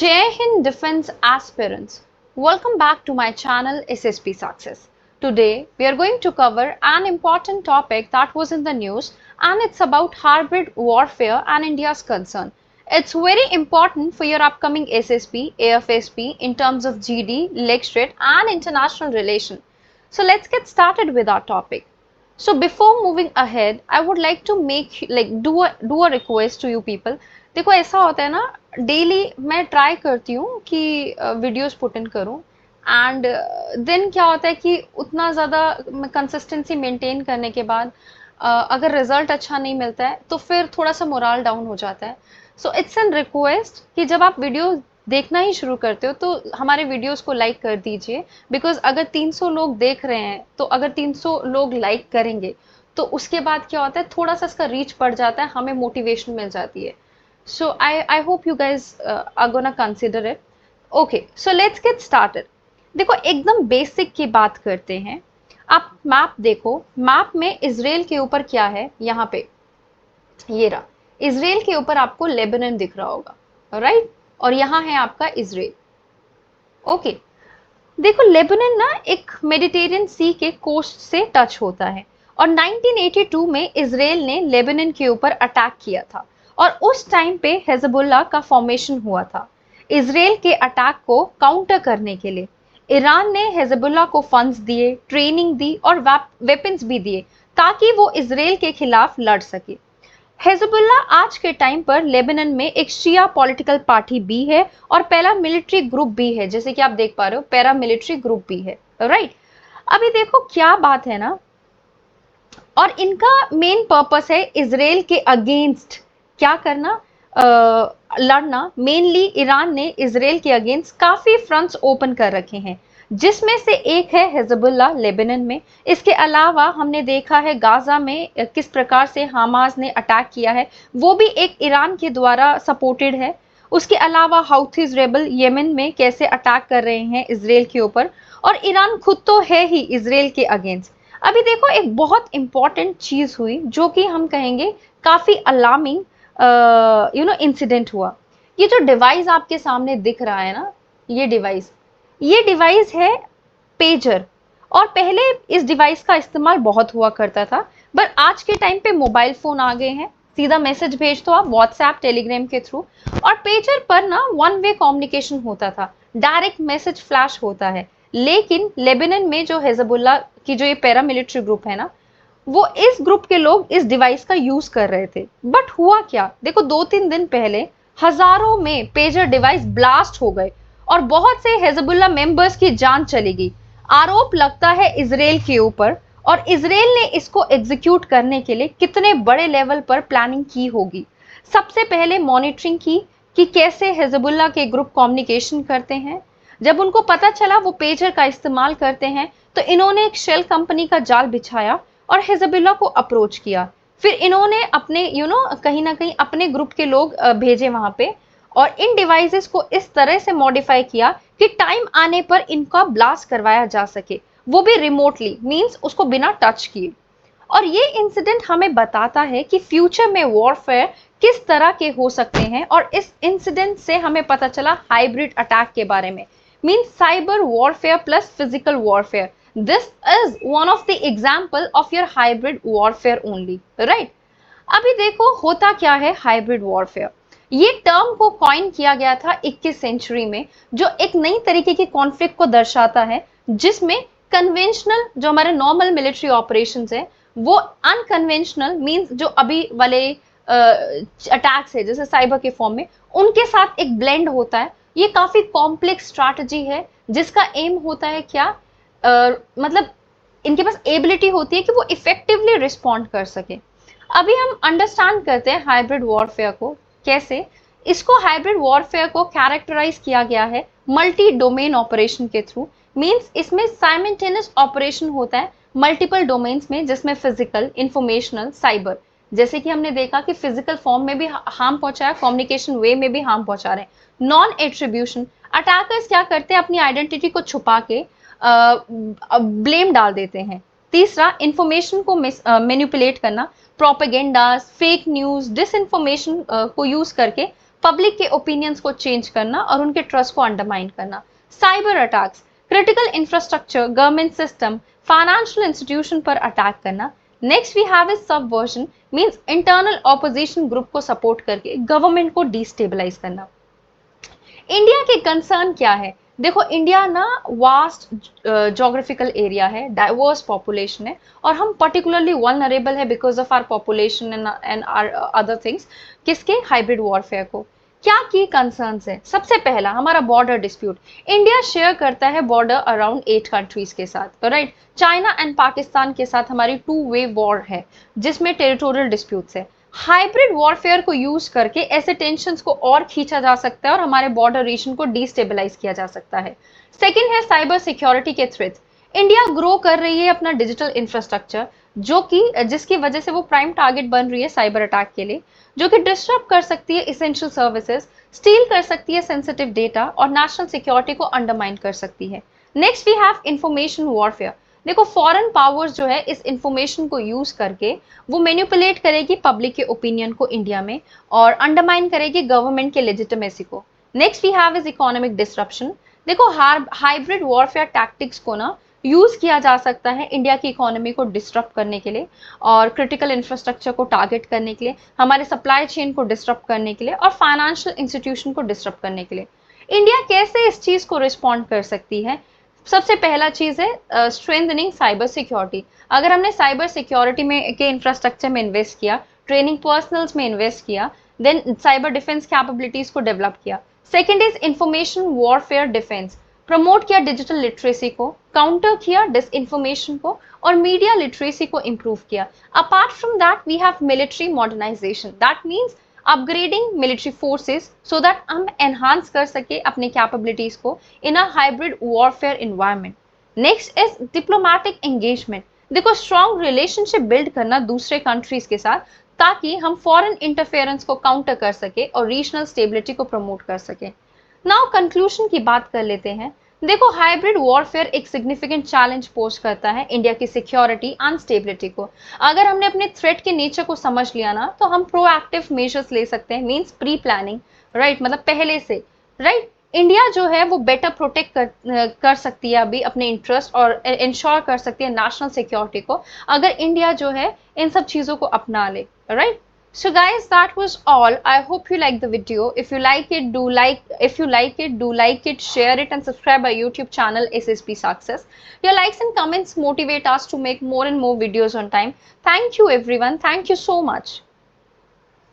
Jai Hind Defense Aspirants, welcome back to my channel SSP Success. Today we are going to cover an important topic that was in the news, and it's about hybrid warfare and India's concern. It's very important for your upcoming SSP, AFSP in terms of GD, leg straight and international relation. So let's get started with our topic. So before moving ahead, I would like to do a request to you people. देखो ऐसा होता है ना, daily मैं try करती हूँ कि videos put in करूँ, एंड देन क्या होता है कि उतना ज़्यादा कंसिस्टेंसी मेंटेन करने के बाद अगर रिजल्ट अच्छा नहीं मिलता है तो फिर थोड़ा सा मोरल डाउन हो जाता है. सो इट्स एन रिक्वेस्ट कि जब आप वीडियो देखना ही शुरू करते हो तो हमारे वीडियोस को लाइक कर दीजिए, बिकॉज अगर 300 लोग देख रहे हैं तो अगर 300 लोग लाइक करेंगे तो उसके बाद क्या होता है, थोड़ा सा इसका रीच बढ़ जाता है, हमें मोटिवेशन मिल जाती है. So I hope you guys are gonna consider it. Okay, so let's get started. देखो एकदम बेसिक की बात करते हैं. आप मैप देखो, मैप में इजराइल के ऊपर क्या है, यहाँ पे ये रहा. इजराइल के ऊपर आपको लेबनान दिख रहा होगा, राइट? और यहाँ है आपका इजराइल. ओके, देखो लेबनान ना एक मेडिटेरियन सी के कोस्ट से टच होता है, और 1982 में इजराइल ने लेबनान के ऊपर अटैक किया था, और उस टाइम पे हिजबुल्लाह का फॉर्मेशन हुआ था. इजराइल के अटैक को काउंटर करने के लिए ईरान ने हिजबुल्लाह को फंड्स दिए, ट्रेनिंग दी और वेपन्स भी दिए ताकि वो इजराइल के खिलाफ लड़ सके. हिजबुल्लाह आज के टाइम पर लेबनान में एक शिया पॉलिटिकल पार्टी भी है और पैरा मिलिट्री ग्रुप भी है, जैसे कि आप देख पा रहे हो पैरा मिलिट्री ग्रुप भी है, राइट? अभी देखो क्या बात है ना, और इनका मेन पर्पस है इजराइल के अगेंस्ट क्या करना, लड़ना. मेनली ईरान ने इजराइल के अगेंस्ट काफी फ्रंट्स ओपन कर रखे हैं, जिसमें से एक है हिजबुल्लाह लेबनान में. इसके अलावा हमने देखा है गाजा में किस प्रकार से हमास ने अटैक किया है, वो भी एक ईरान के द्वारा सपोर्टेड है. उसके अलावा हाउथीज रेबल यमन में कैसे अटैक कर रहे हैं इजराइल के ऊपर, और ईरान खुद तो है ही इजराइल के अगेंस्ट. अभी देखो एक बहुत इंपॉर्टेंट चीज हुई जो कि हम कहेंगे काफी अलार्मिंग इंसिडेंट हुआ. ये जो डिवाइस आपके सामने दिख रहा है ना, ये डिवाइस है पेजर, और पहले इस डिवाइस का इस्तेमाल बहुत हुआ करता था, बट आज के टाइम पे मोबाइल फोन आ गए हैं, सीधा मैसेज भेज दो आप व्हाट्सएप टेलीग्राम के थ्रू. और पेजर पर ना वन वे कम्युनिकेशन होता था, डायरेक्ट मैसेज फ्लैश होता है. लेकिन लेबनान में जो हिजबुल्लाह की जो ये पैरामिलिट्री ग्रुप है ना, वो इस ग्रुप के लोग इस डिवाइस का यूज कर रहे थे. बट हुआ क्या, देखो 2-3 दिन पहले हजारों में पेजर डिवाइस ब्लास्ट हो गए और बहुत से हिजबुल्लाह मेंबर्स की जान चली गई. आरोप लगता है इजराइल के ऊपर, और इजराइल ने इसको एग्जीक्यूट करने के लिए कितने बड़े लेवल पर प्लानिंग की होगी. सबसे पहले मॉनिटरिंग की कि कैसे हिजबुल्लाह के ग्रुप कम्युनिकेशन करते हैं. जब उनको पता चला वो पेजर का इस्तेमाल करते हैं तो इन्होंने एक शेल कंपनी का जाल बिछाया और हिजबुल्लाह को अप्रोच किया. फिर इन्होंने अपने कहीं ना कहीं अपने ग्रुप के लोग भेजे वहां पे, और इन डिवाइसेस को इस तरह से मॉडिफाई किया कि टाइम आने पर इनका ब्लास्ट करवाया जा सके, वो भी रिमोटली, मींस उसको बिना टच किए. और ये इंसिडेंट हमें बताता है कि फ्यूचर में वॉरफेयर किस तरह के हो सकते हैं, और इस इंसिडेंट से हमें पता चला हाइब्रिड अटैक के बारे में, means cyber warfare plus physical warfare. This is one of the example of your hybrid warfare only, right? अभी देखो होता क्या है हाइब्रिड वॉरफेयर. ये टर्म को कॉइन किया गया था 21 सेंचुरी में, जो एक नई तरीके के कॉन्फ्लिक्ट को दर्शाता है, जिसमें कन्वेंशनल जो हमारे नॉर्मल मिलिट्री ऑपरेशंस है वो अनकन्वेंशनल, मींस जो अभी वाले अटैक्स है जैसे साइबर के फॉर्म में, उनके साथ एक ब्लेंड होता है. ये काफी कॉम्प्लेक्स स्ट्रैटेजी है जिसका एम होता है क्या, मतलब इनके पास एबिलिटी होती है कि वो इफेक्टिवली रिस्पॉन्ड कर सके. अभी हम अंडरस्टैंड करते हैं हाइब्रिड वॉरफेयर को कैसे. इसको हाइब्रिड वॉरफेयर को कैरेक्टराइज किया गया है मल्टी डोमेन ऑपरेशन के थ्रू. मींस इसमें साइमल्टेनियस ऑपरेशन होता है मल्टीपल डोमेन्स में, जिसमें फिजिकल, इंफॉर्मेशनल, साइबर. जैसे कि हमने देखा कि फिजिकल फॉर्म में भी हार्म पहुंचाया, कम्युनिकेशन वे में भी हार्म पहुंचा रहे हैं. नॉन एट्रीब्यूशन, अटैकर्स क्या करते हैं, अपनी आइडेंटिटी को छुपा के ब्लेम डाल देते हैं. तीसरा, इंफॉर्मेशन को मैनिपुलेट करना, प्रोपेगेंडा, फेक न्यूज, डिसइंफॉर्मेशन को यूज करके पब्लिक के ओपिनियंस को चेंज करना और उनके ट्रस्ट को अंडरमाइन करना। Cyber attacks, critical infrastructure, government system, financial institution पर अटैक करना। Next we have is subversion, means internal opposition group को सपोर्ट करके गवर्नमेंट को डिस्टेबलाइज करना। इंडिया के कंसर्न क्या है? देखो, इंडिया ना वास्ट जोग्राफिकल एरिया है, डाइवर्स पॉपुलेशन है, और हम पर्टिकुलरली वल्नरेबल है because of our population and our other things. किसके? हाइब्रिड वॉरफेयर को। क्या की कंसर्न्स है? सबसे पहला हमारा बॉर्डर डिस्प्यूट। इंडिया शेयर करता है बॉर्डर अराउंड 8 कंट्रीज के साथ, राइट? चाइना एंड पाकिस्तान के साथ हमारी 2 वे वॉर है जिसमें टेरिटोरियल डिस्प्यूट्स है। हाइब्रिड वॉरफेयर को यूज करके ऐसे टेंशंस को और खींचा जा सकता है और हमारे बॉर्डर रीजन को डिस्टेबलाइज किया जा सकता है। सेकंड है साइबर सिक्योरिटी के थ्रेट। इंडिया ग्रो कर रही है अपना डिजिटल इंफ्रास्ट्रक्चर, जो कि जिसकी वजह से वो प्राइम टारगेट बन रही है साइबर अटैक के लिए, जो कि डिस्टर्ब कर सकती है इसेंशियल सर्विसेज, स्टील कर सकती है सेंसिटिव डेटा और नेशनल सिक्योरिटी को अंडरमाइन कर सकती है। Next we have information warfare. देखो, फॉरेन पावर्स जो है इस इंफॉर्मेशन को यूज करके वो मैनिपुलेट करेगी पब्लिक के ओपिनियन को इंडिया में और अंडरमाइन करेगी गवर्नमेंट के लेजिटिमेसी को। Next we have is economic disruption. देखो, हाइब्रिड वॉरफेयर टैक्टिक्स को ना यूज किया जा सकता है इंडिया की इकोनॉमी को डिस्टर्ब करने के लिए और क्रिटिकल इंफ्रास्ट्रक्चर को टारगेट करने के लिए, हमारे सप्लाई चेन को डिस्टर्ब करने के लिए और फाइनेंशियल इंस्टीट्यूशन को डिस्टर्ब करने के लिए। इंडिया कैसे इस चीज को रिस्पॉन्ड कर सकती है? सबसे पहला चीज है स्ट्रेंथनिंग साइबर सिक्योरिटी। अगर हमने साइबर सिक्योरिटी में के इंफ्रास्ट्रक्चर में इन्वेस्ट किया, ट्रेनिंग पर्सनल्स में इन्वेस्ट किया, देन साइबर डिफेंस कैपेबिलिटीज को डेवलप किया। Second is information warfare defence. Promote किया डिजिटल लिटरेसी को, काउंटर किया डिसइंफॉर्मेशन को और मीडिया लिटरेसी को इंप्रूव किया। Apart from that we have military modernisation, that means upgrading military forces so that हम एनहांस कर सके अपने कैपेबिलिटीज को in a hybrid warfare environment. Next is diplomatic engagement. देखो, स्ट्रॉन्ग रिलेशनशिप बिल्ड करना दूसरे कंट्रीज के साथ ताकि हम फॉरेन इंटरफेरेंस को काउंटर कर सके और रीजनल स्टेबिलिटी को प्रमोट कर सके। नाउ कंक्लूजन की बात कर लेते हैं। देखो, हाइब्रिड वॉरफेयर एक सिग्निफिकेंट चैलेंज पोज करता है इंडिया की सिक्योरिटी एंड स्टेबिलिटी को। अगर हमने अपने थ्रेट के नेचर को समझ लिया ना, तो हम प्रोएक्टिव मेजर्स ले सकते हैं, मींस प्री प्लानिंग, राइट? मतलब पहले से, राइट? इंडिया जो है वो बेटर प्रोटेक्ट कर सकती है अभी अपने इंटरेस्ट और इंश्योर कर सकती है नेशनल सिक्योरिटी को, अगर इंडिया जो है इन सब चीजों को अपना ले, right? So guys, that was all. I hope you like the video. If you like it, do like it, share it and subscribe our YouTube channel SSP Success. Your likes and comments motivate us to make more and more videos on time. Thank you everyone. Thank you so much.